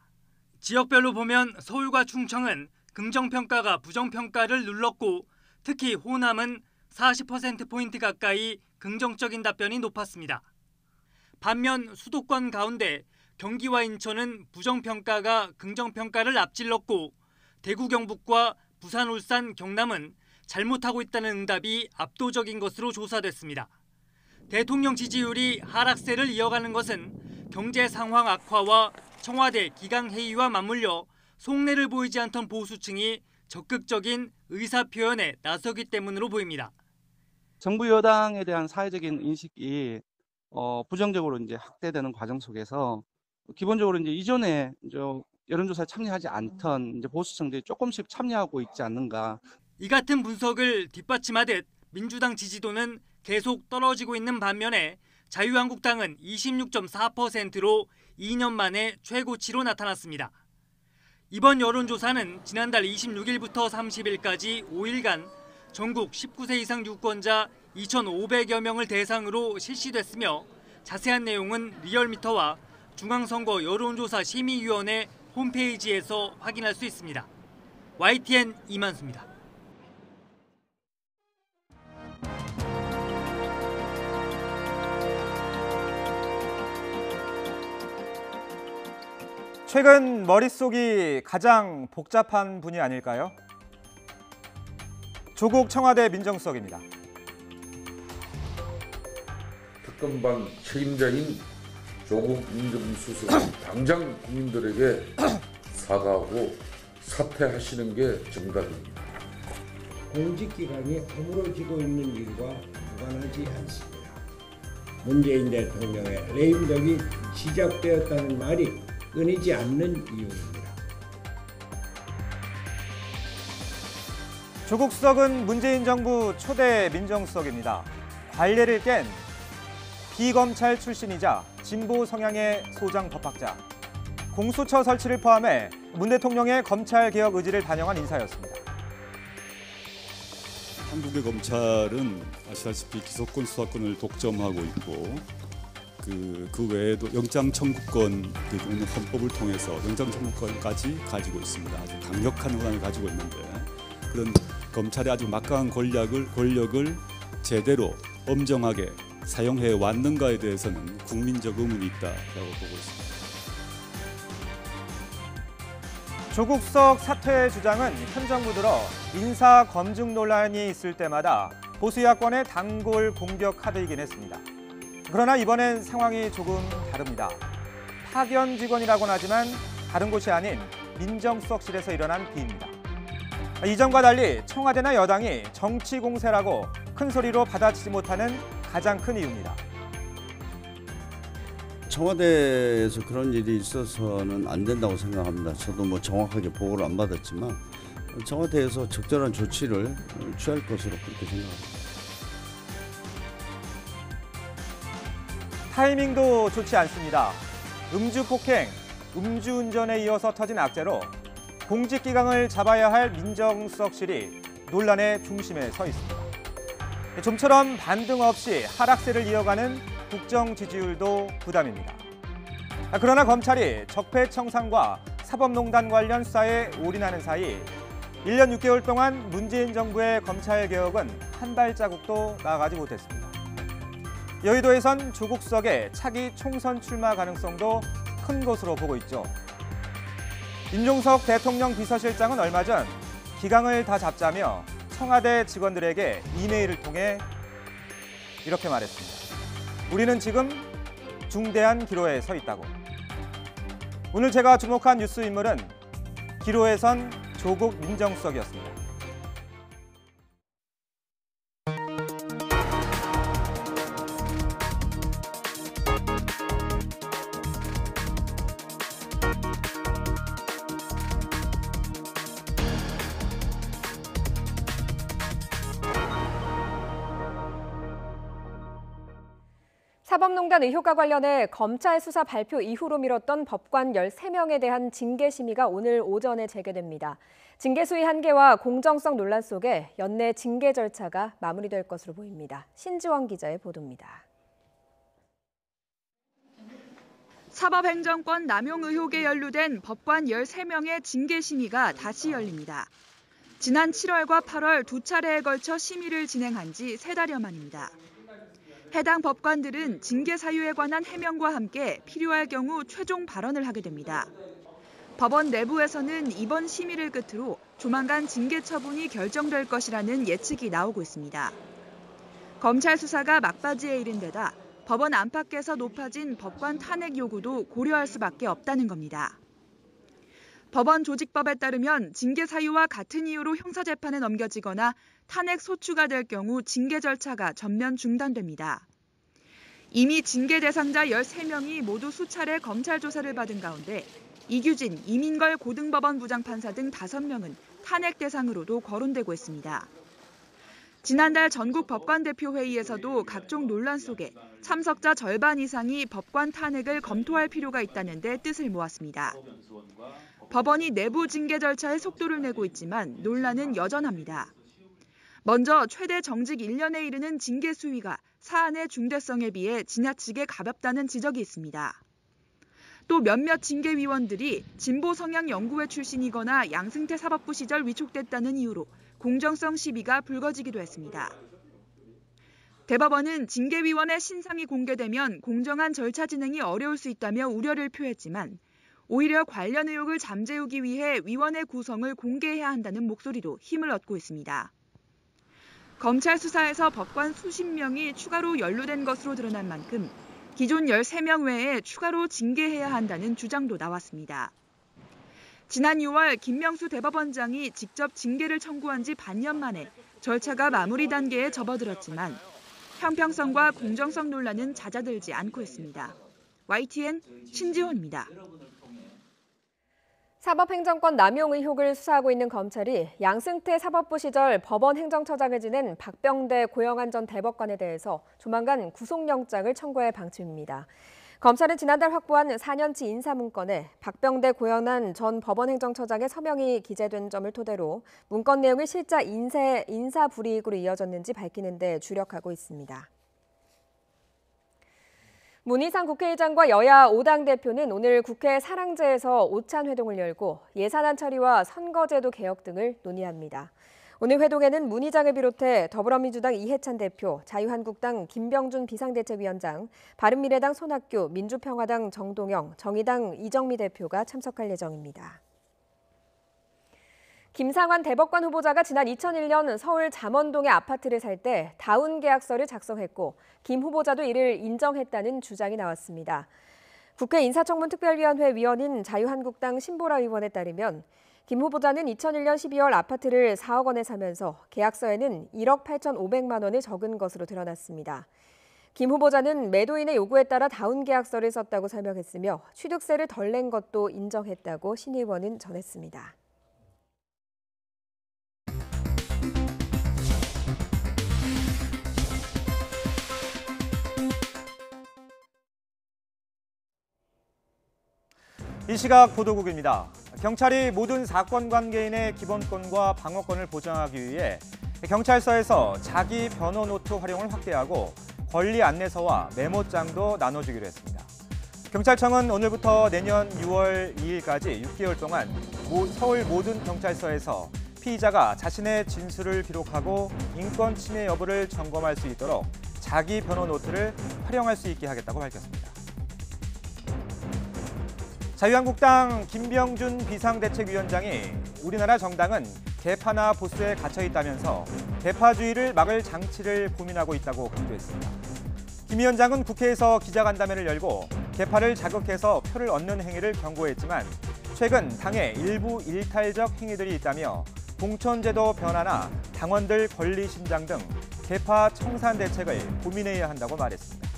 지역별로 보면 서울과 충청은 긍정평가가 부정평가를 눌렀고 특히 호남은 40%포인트 가까이 긍정적인 답변이 높았습니다. 반면 수도권 가운데 경기와 인천은 부정평가가 긍정평가를 앞질렀고 대구 경북과 부산 울산 경남은 잘못하고 있다는 응답이 압도적인 것으로 조사됐습니다. 대통령 지지율이 하락세를 이어가는 것은 경제 상황 악화와 청와대 기강회의와 맞물려 속내를 보이지 않던 보수층이 적극적인 의사표현에 나서기 때문으로 보입니다. 정부 여당에 대한 사회적인 인식이 부정적으로 이제 확대되는 과정 속에서 기본적으로 이제 이전에 여론조사에 참여하지 않던 이제 보수층들이 조금씩 참여하고 있지 않는가. 이 같은 분석을 뒷받침하듯 민주당 지지도는 계속 떨어지고 있는 반면에 자유한국당은 26.4%로 2년 만에 최고치로 나타났습니다. 이번 여론조사는 지난달 26일부터 30일까지 5일간 전국 19세 이상 유권자 2,500여 명을 대상으로 실시됐으며 자세한 내용은 리얼미터와 중앙선거 여론조사 심의위원회 홈페이지에서 확인할 수 있습니다. YTN 이만수입니다. 최근 머릿속이 가장 복잡한 분이 아닐까요? 조국 청와대 민정수석입니다. 특검반 책임자인 조국 민정수석이 당장 국민들에게 사과하고 사퇴하시는 게 정답입니다. 공직기관이 허물어지고 있는 일과 무관하지 않습니다. 문재인 대통령의 레임덕이 시작되었다는 말이 끊이지 않는 이유입니다. 조국 수석은 문재인 정부 초대 민정수석입니다. 관례를 깬 비검찰 출신이자 진보 성향의 소장 법학자. 공수처 설치를 포함해 문 대통령의 검찰개혁 의지를 반영한 인사였습니다. 한국의 검찰은 아시다시피 기소권, 수사권을 독점하고 있고 그 외에도 영장 청구권, 그리고 헌법을 통해서 영장 청구권까지 가지고 있습니다. 아주 강력한 권한을 가지고 있는데 그런 검찰의 아주 막강한 권력을 제대로 엄정하게 사용해 왔는가에 대해서는 국민적 의문이 있다라고 보고 있습니다. 조국 수석 사퇴 주장은 현 정부 들어 인사 검증 논란이 있을 때마다 보수 야권의 단골 공격 카드이긴 했습니다. 그러나 이번엔 상황이 조금 다릅니다. 파견 직원이라고는 하지만 다른 곳이 아닌 민정수석실에서 일어난 비입니다. 이전과 달리 청와대나 여당이 정치 공세라고 큰 소리로 받아치지 못하는 가장 큰 이유입니다. 청와대에서 그런 일이 있어서는 안 된다고 생각합니다. 저도 뭐 정확하게 보고를 안 받았지만 청와대에서 적절한 조치를 취할 것으로 그렇게 생각합니다. 타이밍도 좋지 않습니다. 음주 폭행, 음주운전에 이어서 터진 악재로 공직기강을 잡아야 할 민정수석실이 논란의 중심에 서 있습니다. 좀처럼 반등 없이 하락세를 이어가는 국정 지지율도 부담입니다. 그러나 검찰이 적폐청산과 사법농단 관련 수사에 올인하는 사이 1년 6개월 동안 문재인 정부의 검찰개혁은 한 발자국도 나아가지 못했습니다. 여의도에선 조국 수석의 차기 총선 출마 가능성도 큰 것으로 보고 있죠. 임종석 대통령 비서실장은 얼마 전 기강을 다 잡자며 청와대 직원들에게 이메일을 통해 이렇게 말했습니다. 우리는 지금 중대한 기로에 서 있다고. 오늘 제가 주목한 뉴스 인물은 기로에 선 조국 민정수석이었습니다. 사법농단 의혹과 관련해 검찰 수사 발표 이후로 미뤘던 법관 13명에 대한 징계 심의가 오늘 오전에 재개됩니다. 징계 수위 한계와 공정성 논란 속에 연내 징계 절차가 마무리될 것으로 보입니다. 신지원 기자의 보도입니다. 사법행정권 남용 의혹에 연루된 법관 13명의 징계 심의가 다시 열립니다. 지난 7월과 8월 두 차례에 걸쳐 심의를 진행한 지 3달여 만입니다. 해당 법관들은 징계 사유에 관한 해명과 함께 필요할 경우 최종 발언을 하게 됩니다. 법원 내부에서는 이번 심의를 끝으로 조만간 징계 처분이 결정될 것이라는 예측이 나오고 있습니다. 검찰 수사가 막바지에 이른 데다 법원 안팎에서 높아진 법관 탄핵 요구도 고려할 수밖에 없다는 겁니다. 법원 조직법에 따르면 징계 사유와 같은 이유로 형사재판에 넘겨지거나 탄핵 소추가 될 경우 징계 절차가 전면 중단됩니다. 이미 징계 대상자 13명이 모두 수차례 검찰 조사를 받은 가운데 이규진, 이민걸 고등법원 부장판사 등 5명은 탄핵 대상으로도 거론되고 있습니다. 지난달 전국 법관대표회의에서도 각종 논란 속에 참석자 절반 이상이 법관 탄핵을 검토할 필요가 있다는 데 뜻을 모았습니다. 법원이 내부 징계 절차에 속도를 내고 있지만 논란은 여전합니다. 먼저 최대 정직 1년에 이르는 징계 수위가 사안의 중대성에 비해 지나치게 가볍다는 지적이 있습니다. 또 몇몇 징계위원들이 진보 성향 연구회 출신이거나 양승태 사법부 시절 위촉됐다는 이유로 공정성 시비가 불거지기도 했습니다. 대법원은 징계위원회 신상이 공개되면 공정한 절차 진행이 어려울 수 있다며 우려를 표했지만 오히려 관련 의혹을 잠재우기 위해 위원회 구성을 공개해야 한다는 목소리도 힘을 얻고 있습니다. 검찰 수사에서 법관 수십 명이 추가로 연루된 것으로 드러난 만큼 기존 13명 외에 추가로 징계해야 한다는 주장도 나왔습니다. 지난 6월 김명수 대법원장이 직접 징계를 청구한 지 반년 만에 절차가 마무리 단계에 접어들었지만 형평성과 공정성 논란은 잦아들지 않고 있습니다. YTN 신지원입니다. 사법행정권 남용 의혹을 수사하고 있는 검찰이 양승태 사법부 시절 법원 행정처장을 지낸 박병대 고영한 전 대법관에 대해서 조만간 구속영장을 청구할 방침입니다. 검찰은 지난달 확보한 4년치 인사문건에 박병대 고영한 전 법원 행정처장의 서명이 기재된 점을 토대로 문건 내용이 실제 인사 불이익으로 이어졌는지 밝히는 데 주력하고 있습니다. 문희상 국회의장과 여야 5당 대표는 오늘 국회 사랑제에서 오찬 회동을 열고 예산안 처리와 선거제도 개혁 등을 논의합니다. 오늘 회동에는 문 의장을 비롯해 더불어민주당 이해찬 대표, 자유한국당 김병준 비상대책위원장, 바른미래당 손학규, 민주평화당 정동영, 정의당 이정미 대표가 참석할 예정입니다. 김상환 대법관 후보자가 지난 2001년 서울 잠원동의 아파트를 살 때 다운 계약서를 작성했고 김 후보자도 이를 인정했다는 주장이 나왔습니다. 국회 인사청문특별위원회 위원인 자유한국당 신보라 의원에 따르면 김 후보자는 2001년 12월 아파트를 4억 원에 사면서 계약서에는 1억 8,500만 원을 적은 것으로 드러났습니다. 김 후보자는 매도인의 요구에 따라 다운 계약서를 썼다고 설명했으며 취득세를 덜 낸 것도 인정했다고 신 의원은 전했습니다. 이 시각 보도국입니다. 경찰이 모든 사건 관계인의 기본권과 방어권을 보장하기 위해 경찰서에서 자기 변호 노트 활용을 확대하고 권리 안내서와 메모장도 나눠주기로 했습니다. 경찰청은 오늘부터 내년 6월 2일까지 6개월 동안 서울 모든 경찰서에서 피의자가 자신의 진술을 기록하고 인권 침해 여부를 점검할 수 있도록 자기 변호 노트를 활용할 수 있게 하겠다고 밝혔습니다. 자유한국당 김병준 비상대책위원장이 우리나라 정당은 개파나 보수에 갇혀 있다면서 개파주의를 막을 장치를 고민하고 있다고 강조했습니다. 김 위원장은 국회에서 기자간담회를 열고 개파를 자극해서 표를 얻는 행위를 경고했지만 최근 당의 일부 일탈적 행위들이 있다며 공천제도 변화나 당원들 권리 신장 등 개파 청산 대책을 고민해야 한다고 말했습니다.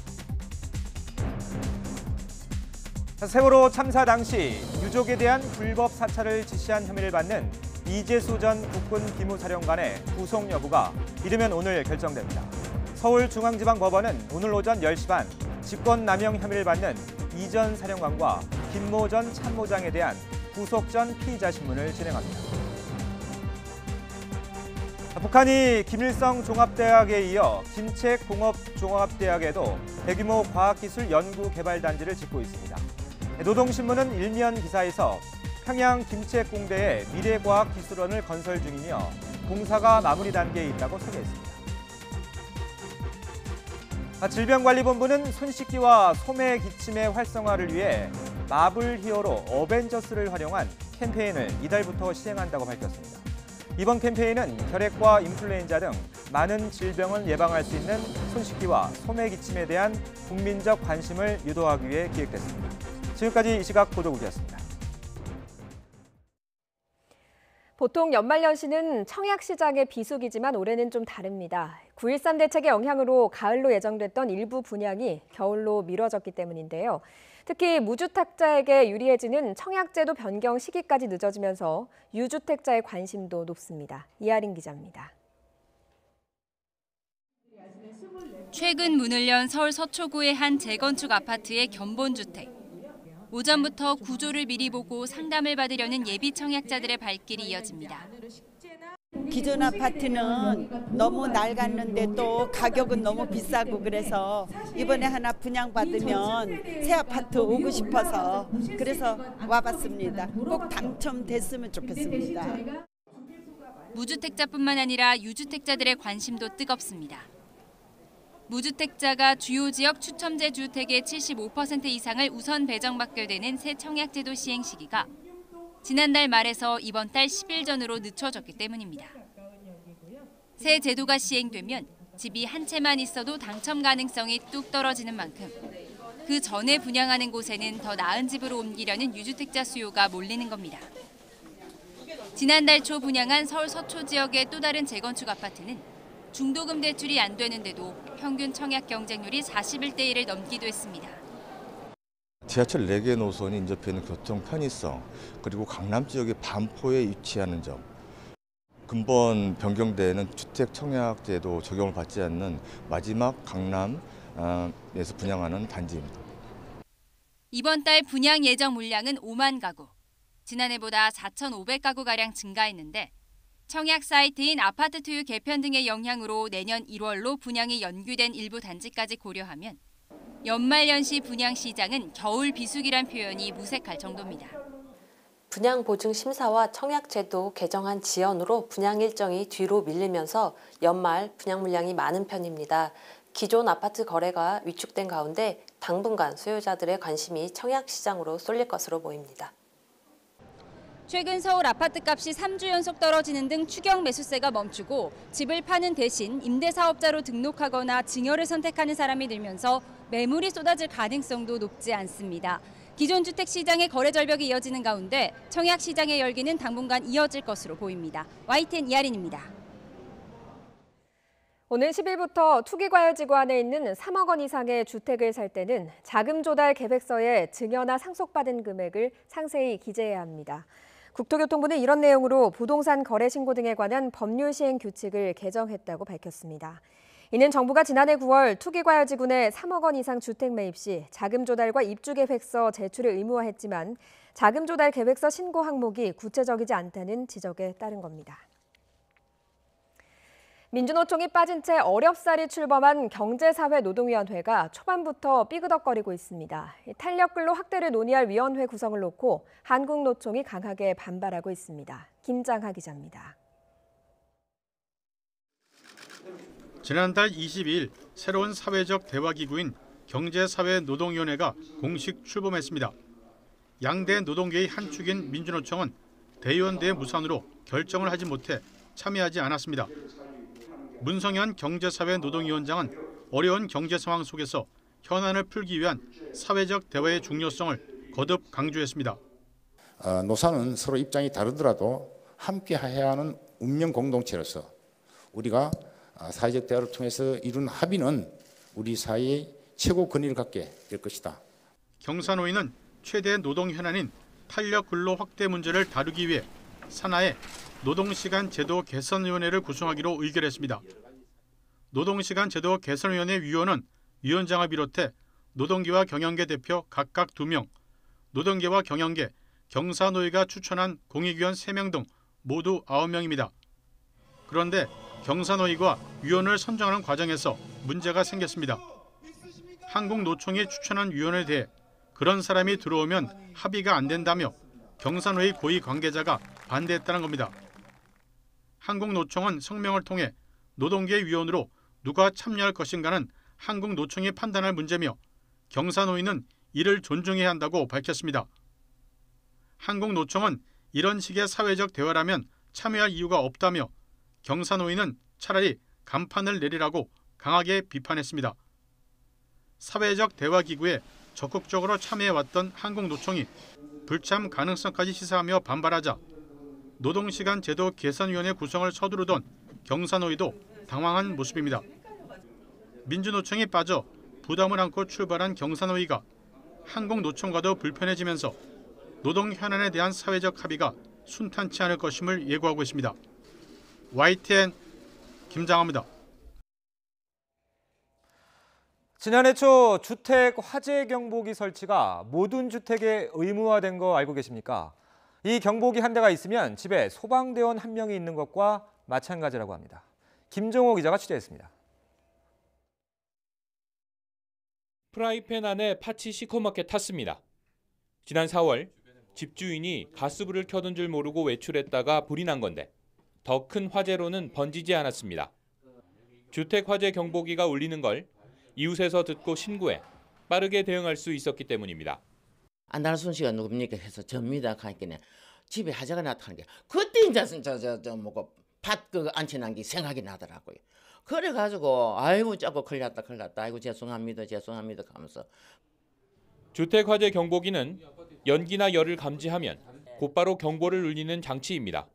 세월호 참사 당시 유족에 대한 불법 사찰을 지시한 혐의를 받는 이재수 전 국군 기무사령관의 구속 여부가 이르면 오늘 결정됩니다. 서울중앙지방법원은 오늘 오전 10시 반 직권남용 혐의를 받는 이 전 사령관과 김모 전 참모장에 대한 구속 전 피의자 신문을 진행합니다. 북한이 김일성 종합대학에 이어 김책공업종합대학에도 대규모 과학기술 연구개발단지를 짓고 있습니다. 노동신문은 일면 기사에서 평양 김책공대에 미래과학기술원을 건설 중이며 공사가 마무리 단계에 있다고 소개했습니다. 질병관리본부는 손 씻기와 소매 기침의 활성화를 위해 마블 히어로 어벤져스를 활용한 캠페인을 이달부터 시행한다고 밝혔습니다. 이번 캠페인은 혈액과 인플루엔자 등 많은 질병을 예방할 수 있는 손 씻기와 소매 기침에 대한 국민적 관심을 유도하기 위해 기획됐습니다. 지금까지 이 시각 보도국이었습니다. 보통 연말연시는 청약시장의 비수기지만 올해는 좀 다릅니다. 9.13 대책의 영향으로 가을로 예정됐던 일부 분양이 겨울로 미뤄졌기 때문인데요. 특히 무주택자에게 유리해지는 청약제도 변경 시기까지 늦어지면서 유주택자의 관심도 높습니다. 이하린 기자입니다. 최근 문을 연 서울 서초구의 한 재건축 아파트의 견본주택. 오전부터 구조를 미리 보고 상담을 받으려는 예비 청약자들의 발길이 이어집니다. 기존 아파트는 너무 낡았는데 또 가격은 너무 비싸고 그래서 이번에 하나 분양받으면 새 아파트 오고 싶어서 그래서 와봤습니다. 꼭 당첨됐으면 좋겠습니다. 무주택자뿐만 아니라 유주택자들의 관심도 뜨겁습니다. 무주택자가 주요 지역 추첨제 주택의 75% 이상을 우선 배정받게 되는 새 청약제도 시행 시기가 지난달 말에서 이번 달 10일 전으로 늦춰졌기 때문입니다. 새 제도가 시행되면 집이 한 채만 있어도 당첨 가능성이 뚝 떨어지는 만큼 그 전에 분양하는 곳에는 더 나은 집으로 옮기려는 유주택자 수요가 몰리는 겁니다. 지난달 초 분양한 서울 서초 지역의 또 다른 재건축 아파트는 중도금 대출이 안 되는데도 평균 청약 경쟁률이 41대 1을 넘기도 했습니다. 지하철 4개 노선이 인접해 있는 교통 편의성, 그리고 강남 지역의 반포에 위치하는 점. 근본 변경되는 주택 청약제도 적용을 받지 않는 마지막 강남에서 분양하는 단지입니다. 이번 달 분양 예정 물량은 5만 가구. 지난해보다 4,500가구가량 증가했는데 청약 사이트인 아파트투유 개편 등의 영향으로 내년 1월로 분양이 연기된 일부 단지까지 고려하면 연말연시 분양 시장은 겨울 비수기란 표현이 무색할 정도입니다. 분양 보증 심사와 청약제도 개정안 지연으로 분양 일정이 뒤로 밀리면서 연말 분양 물량이 많은 편입니다. 기존 아파트 거래가 위축된 가운데 당분간 수요자들의 관심이 청약 시장으로 쏠릴 것으로 보입니다. 최근 서울 아파트값이 3주 연속 떨어지는 등 추경 매수세가 멈추고 집을 파는 대신 임대사업자로 등록하거나 증여를 선택하는 사람이 늘면서 매물이 쏟아질 가능성도 높지 않습니다. 기존 주택 시장의 거래 절벽이 이어지는 가운데 청약 시장의 열기는 당분간 이어질 것으로 보입니다. YTN 이하린입니다. 오는 10일부터 투기과열지구 안에 있는 3억 원 이상의 주택을 살 때는 자금 조달 계획서에 증여나 상속받은 금액을 상세히 기재해야 합니다. 국토교통부는 이런 내용으로 부동산 거래 신고 등에 관한 법률 시행 규칙을 개정했다고 밝혔습니다. 이는 정부가 지난해 9월 투기과열지구 내 3억 원 이상 주택 매입 시 자금 조달과 입주 계획서 제출을 의무화했지만 자금 조달 계획서 신고 항목이 구체적이지 않다는 지적에 따른 겁니다. 민주노총이 빠진 채 어렵사리 출범한 경제사회노동위원회가 초반부터 삐그덕거리고 있습니다. 탄력근로 확대를 논의할 위원회 구성을 놓고 한국노총이 강하게 반발하고 있습니다. 김장하 기자입니다. 지난달 22일 새로운 사회적 대화기구인 경제사회노동위원회가 공식 출범했습니다. 양대 노동계의 한 축인 민주노총은 대의원들의 무산으로 결정을 하지 못해 참여하지 않았습니다. 문성현 경제사회노동위원장은 어려운 경제 상황 속에서 현안을 풀기 위한 사회적 대화의 중요성을 거듭 강조했습니다. 노사는 서로 입장이 다르더라도 함께 해야 하는 운명 공동체로서 우리가 사회적 대화를 통해서 이룬 합의는 우리 사회의 최고 권위를 갖게 될 것이다. 경사노위는 최대 노동 현안인 탄력 근로 확대 문제를 다루기 위해 산하에 노동시간 제도 개선위원회를 구성하기로 의결했습니다. 노동시간 제도 개선위원회 위원은 위원장을 비롯해 노동계와 경영계 대표 각각 2명, 노동계와 경영계, 경사노위가 추천한 공익위원 3명 등 모두 9명입니다. 그런데 경사노위가 위원을 선정하는 과정에서 문제가 생겼습니다. 한국노총이 추천한 위원에 대해 그런 사람이 들어오면 합의가 안 된다며 경사노위 고위 관계자가 반대했다는 겁니다. 한국노총은 성명을 통해 노동계 위원으로 누가 참여할 것인가는 한국노총이 판단할 문제며 경사노위는 이를 존중해야 한다고 밝혔습니다. 한국노총은 이런 식의 사회적 대화라면 참여할 이유가 없다며 경사노위는 차라리 간판을 내리라고 강하게 비판했습니다. 사회적 대화기구에 적극적으로 참여해왔던 한국노총이 불참 가능성까지 시사하며 반발하자 노동시간 제도 개선위원회 구성을 서두르던 경사노위도 당황한 모습입니다. 민주노총이 빠져 부담을 안고 출발한 경사노위가 한국노총과도 불편해지면서 노동 현안에 대한 사회적 합의가 순탄치 않을 것임을 예고하고 있습니다. YTN 김장하입니다. 지난해 초 주택 화재 경보기 설치가 모든 주택에 의무화된 거 알고 계십니까? 이 경보기 한 대가 있으면 집에 소방대원 한 명이 있는 것과 마찬가지라고 합니다. 김종호 기자가 취재했습니다. 프라이팬 안에 파치 시커멓게 탔습니다. 지난 4월 집주인이 가스불을 켜둔 줄 모르고 외출했다가 불이 난 건데 더 큰 화재로는 번지지 않았습니다. 주택 화재 경보기가 울리는 걸 이웃에서 듣고 신고해 빠르게 대응할 수 있었기 때문입니다. 안달순 씨가 누굽니까 해서 접니다 하니까 집에 화재가 나타난 게 그때 이제 뭐고 팥 그 안치난 게 생각이 나더라고요. 그래가지고 아이고 자꾸 큰일 났다 아이고 죄송합니다 하면서. 주택 화재 경보기는 연기나 열을 감지하면 곧바로 경보를 울리는 장치입니다.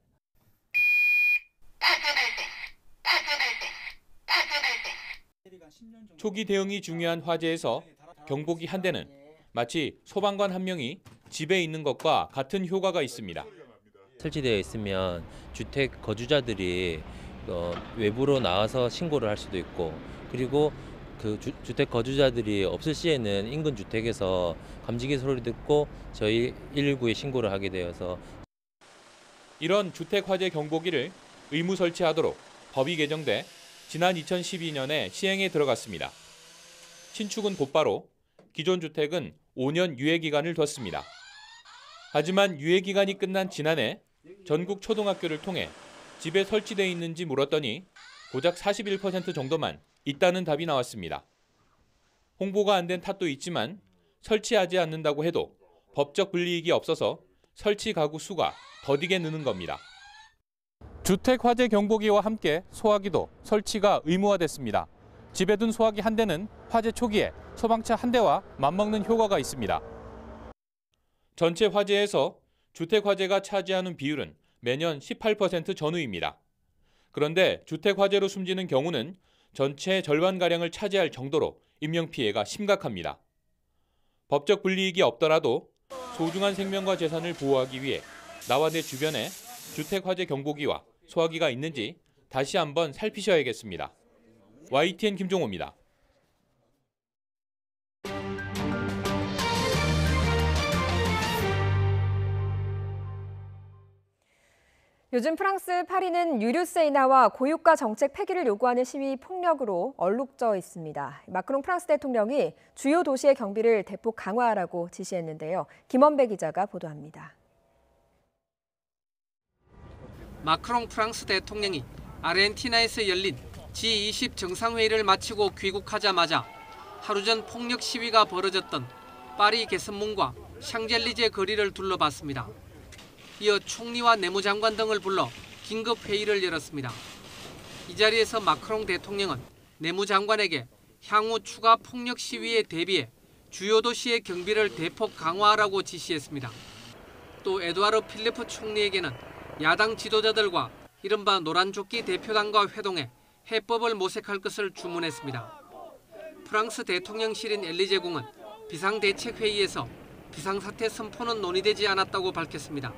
초기 대응이 중요한 화재에서 경보기 한 대는 마치 소방관 한 명이 집에 있는 것과 같은 효과가 있습니다. 설치되어 있으면 주택 거주자들이 외부로 나와서 신고를 할 수도 있고, 그리고 그 주택 거주자들이 없을 시에는 인근 주택에서 감지기 소리 듣고 저희 119에 신고를 하게 되어서 이런 주택 화재 경보기를 의무 설치하도록 법이 개정돼 지난 2012년에 시행에 들어갔습니다. 신축은 곧바로, 기존 주택은 5년 유예 기간을 뒀습니다. 하지만 유예 기간이 끝난 지난해 전국 초등학교를 통해 집에 설치돼 있는지 물었더니 고작 41% 정도만 있다는 답이 나왔습니다. 홍보가 안 된 탓도 있지만 설치하지 않는다고 해도 법적 불이익이 없어서 설치 가구 수가 더디게 느는 겁니다. 주택 화재 경보기와 함께 소화기도 설치가 의무화됐습니다. 집에 둔 소화기 한 대는 화재 초기에 소방차 한 대와 맞먹는 효과가 있습니다. 전체 화재에서 주택 화재가 차지하는 비율은 매년 18% 전후입니다. 그런데 주택 화재로 숨지는 경우는 전체 절반가량을 차지할 정도로 인명피해가 심각합니다. 법적 불이익이 없더라도 소중한 생명과 재산을 보호하기 위해 나와 내 주변에 주택 화재 경보기와 소화기가 있는지 다시 한번 살피셔야겠습니다. YTN 김종호입니다. 요즘 프랑스 파리는 유류세 인하와 고유가 정책 폐기를 요구하는 시위 폭력으로 얼룩져 있습니다. 마크롱 프랑스 대통령이 주요 도시의 경비를 대폭 강화하라고 지시했는데요. 김원배 기자가 보도합니다. 마크롱 프랑스 대통령이 아르헨티나에서 열린 G20 정상회의를 마치고 귀국하자마자 하루 전 폭력 시위가 벌어졌던 파리 개선문과 샹젤리제 거리를 둘러봤습니다. 이어 총리와 내무장관 등을 불러 긴급 회의를 열었습니다. 이 자리에서 마크롱 대통령은 내무장관에게 향후 추가 폭력 시위에 대비해 주요 도시의 경비를 대폭 강화하라고 지시했습니다. 또 에두아르 필리프 총리에게는 야당 지도자들과 이른바 노란조끼 대표단과 회동해 해법을 모색할 것을 주문했습니다. 프랑스 대통령실인 엘리제궁은 비상대책회의에서 비상사태 선포는 논의되지 않았다고 밝혔습니다.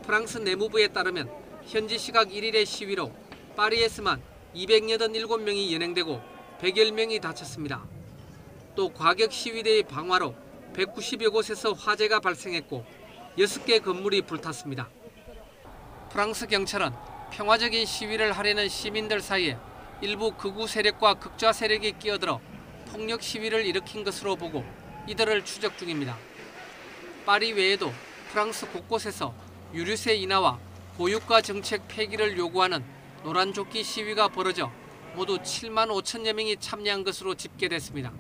프랑스 내무부에 따르면 현지 시각 1일의 시위로 파리에서만 287명이 연행되고 100여 명이 다쳤습니다. 또 또 과격 시위대의 방화로 190여 곳에서 화재가 발생했고 6개 건물이 불탔습니다. 프랑스 경찰은 평화적인 시위를 하려는 시민들 사이에 일부 극우 세력과 극좌 세력이 끼어들어 폭력 시위를 일으킨 것으로 보고 이들을 추적 중입니다. 파리 외에도 프랑스 곳곳에서 유류세 인하와 고유가 정책 폐기를 요구하는 노란조끼 시위가 벌어져 모두 7만 5천여 명이 참여한 것으로 집계됐습니다.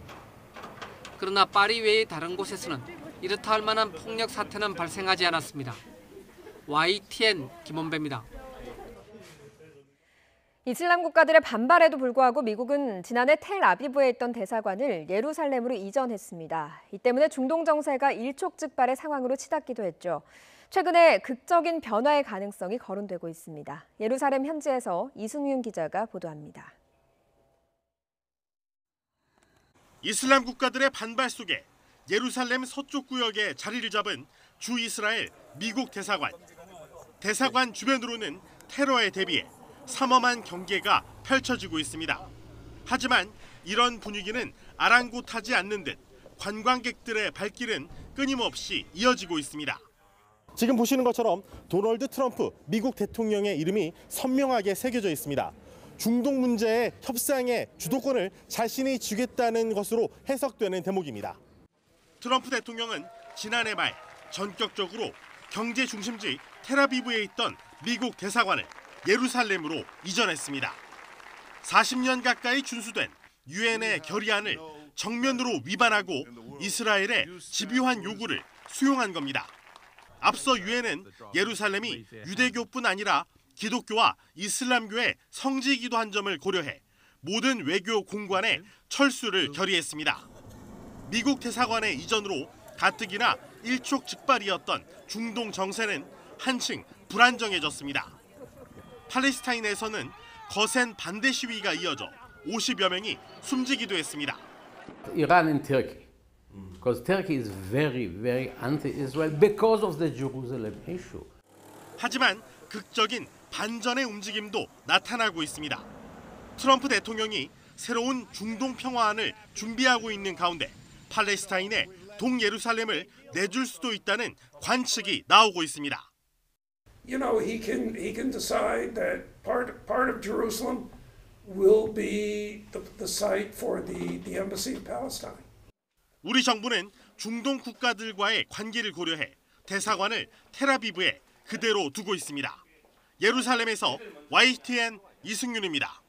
그러나 파리 외의 다른 곳에서는 이렇다 할 만한 폭력 사태는 발생하지 않았습니다. YTN 김원배입니다. 이슬람 국가들의 반발에도 불구하고 미국은 지난해 텔아비브에 있던 대사관을 예루살렘으로 이전했습니다. 이 때문에 중동 정세가 일촉즉발의 상황으로 치닫기도 했죠. 최근에 극적인 변화의 가능성이 거론되고 있습니다. 예루살렘 현지에서 이승윤 기자가 보도합니다. 이슬람 국가들의 반발 속에 예루살렘 서쪽 구역에 자리를 잡은 주 이스라엘 미국 대사관. 대사관 주변으로는 테러에 대비해 삼엄한 경계가 펼쳐지고 있습니다. 하지만 이런 분위기는 아랑곳하지 않는 듯 관광객들의 발길은 끊임없이 이어지고 있습니다. 지금 보시는 것처럼 도널드 트럼프 미국 대통령의 이름이 선명하게 새겨져 있습니다. 중동 문제의 협상의 주도권을 자신이 쥐겠다는 것으로 해석되는 대목입니다. 트럼프 대통령은 지난해 말 전격적으로 경제 중심지 텔아비브에 있던 미국 대사관을 예루살렘으로 이전했습니다. 40년 가까이 준수된 유엔의 결의안을 정면으로 위반하고 이스라엘의 집요한 요구를 수용한 겁니다. 앞서 유엔은 예루살렘이 유대교뿐 아니라 기독교와 이슬람교의 성지이기도 한 점을 고려해 모든 외교 공관의 철수를 결의했습니다. 미국 대사관의 이전으로 가뜩이나 일촉즉발이었던 중동 정세는 한층 불안정해졌습니다. 팔레스타인에서는 거센 반대 시위가 이어져 50여 명이 숨지기도 했습니다. Iran and Turkey, because Turkey is very anti-Israel because of the Jerusalem issue. 하지만 극적인 반전의 움직임도 나타나고 있습니다. 트럼프 대통령이 새로운 중동 평화안을 준비하고 있는 가운데 팔레스타인의 동예루살렘을 내줄 수도 있다는 관측이 나오고 있습니다. You know, he can decide that part of Jerusalem will be the site for the embassy of Palestine. 우리 정부는 중동 국가들과의 관계를 고려해 대사관을 텔아비브에 그대로 두고 있습니다. 예루살렘에서 YTN 이승윤입니다.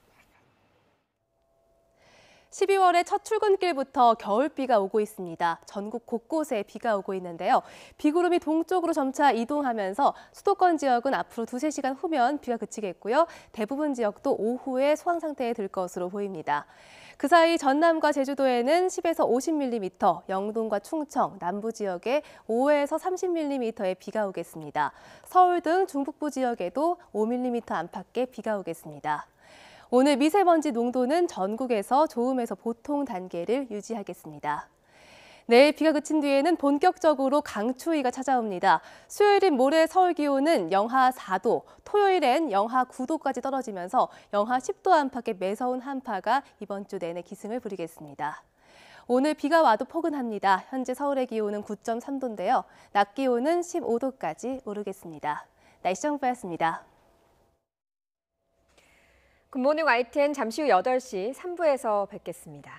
12월의 첫 출근길부터 겨울비가 오고 있습니다. 전국 곳곳에 비가 오고 있는데요. 비구름이 동쪽으로 점차 이동하면서 수도권 지역은 앞으로 2-3시간 후면 비가 그치겠고요. 대부분 지역도 오후에 소강 상태에 들 것으로 보입니다. 그 사이 전남과 제주도에는 10에서 50mm, 영동과 충청, 남부 지역에 5에서 30mm의 비가 오겠습니다. 서울 등 중북부 지역에도 5mm 안팎의 비가 오겠습니다. 오늘 미세먼지 농도는 전국에서 좋음에서 보통 단계를 유지하겠습니다. 내일 비가 그친 뒤에는 본격적으로 강추위가 찾아옵니다. 수요일인 모레 서울 기온은 영하 4도, 토요일엔 영하 9도까지 떨어지면서 영하 10도 안팎의 매서운 한파가 이번 주 내내 기승을 부리겠습니다. 오늘 비가 와도 포근합니다. 현재 서울의 기온은 9.3도인데요. 낮 기온은 15도까지 오르겠습니다. 날씨 정보였습니다. 굿모닝 YTN 잠시 후 8시 3부에서 뵙겠습니다.